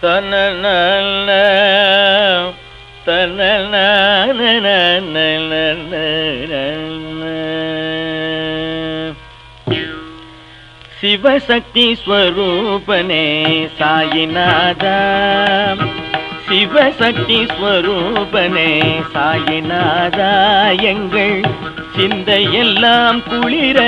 தனநல சிவசக்தி ஸ்வரூபனே சாயிநாதா, சிவசக்தி ஸ்வரூபனே சாயிநாதா, எங்கள் சிந்தையெல்லாம் குளிர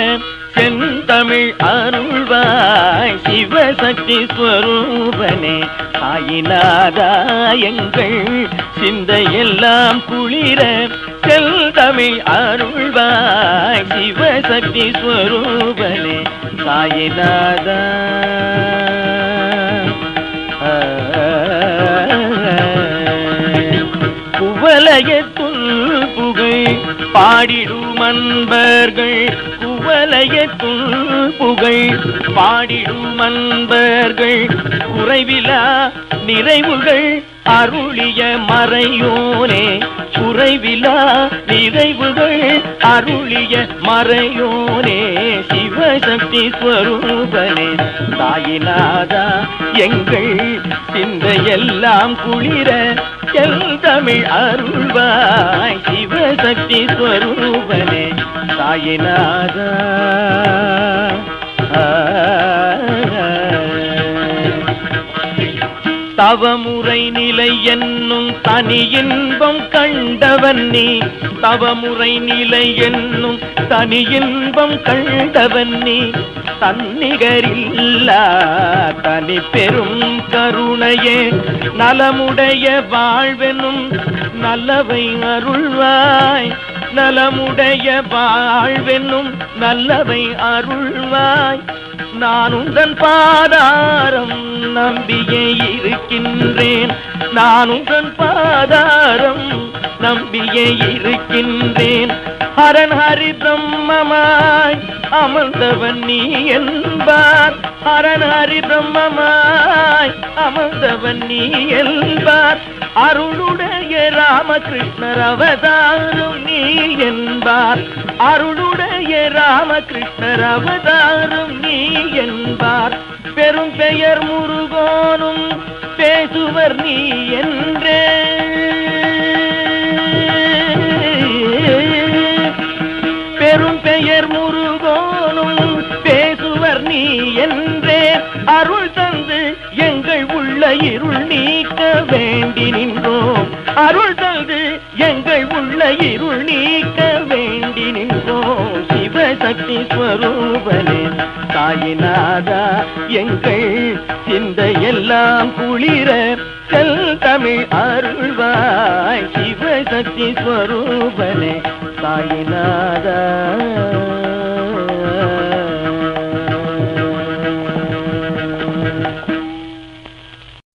செந்தமிழ் அருள்வாய். சிவசக்தி ஸ்வரூபனே சாயிநாதா, எங்கள் சிந்தையெல்லாம் குளிர செந்தமிழ் அருள்வாய். சிவசக்தி ஸ்வரூபனே சாயிநாதா. குவலயத்துள் புகை பாடிடும் அன்பர்கள், குவலயத்துள் புகை பாடிடும் அன்பர்கள், குறைவிலா நிறைவுகள் அருளிய மறையோனே, குறைவிலா நிறைவுகள் அருளிய மறையோனே. சிவசக்தி ஸ்வரூபனே சாயிநாதா, எங்கள் சிந்தையெல்லாம் குளிர செந்தமிழ் அருள்வாய். சிவசக்தி ஸ்வரூபனே சாயிநாதா. தவமுறை நிலை என்னும் தனி இன்பம் கண்டவன் நீ, தவமுறை நிலை என்னும் தனி இன்பம் கண்டவன் நீ, தன்னிகரில்லா தனி பெரும் கருணையே, நலமுடைய வாழ்வெனும் நல்லவை அருள்வாய். நலமுடைய வாழ்வெனும் நல்லவை அருள்வாய். நான் உந்தன் பாதாரம் நம்பியே இருக்கின்றேன், நான் உந்தன் பாதாரம் நம்பியே இருக்கின்றேன். ஹரன் ஹரி பிரம்மமாய் அமர்ந்தவன் நீ என்பார், ஹரன் ஹரி பிரம்மமாய் அமர்ந்தவன் நீ என்பார். அருளுடைய ராமகிருஷ்ணர் அவதாரம் நீ என்பார், அருளுடைய ராமகிருஷ்ணர் அவதாரம் நீ என்பார். பெரும் பெயர் முருகோனும் பேசுவர் நீ என்றே, பெரும் பெயர் முருகோனும் பேசுவர் நீ என்றே. அருள் தந்து எங்கள் உள்ள இருள் நீக்க வேண்டி நின்றோம், அருள் தந்து எங்கள் உள்ள இருள் நீக்க வேண்டி நின்றோம். சிவசக்தி ஸ்வரூபனே சாயிநாதா, எங்கள் சிந்தையெல்லாம் குளிர செந்தமிழ் அருள்வாய். சிவசக்தி ஸ்வரூபனே சாயிநாதா.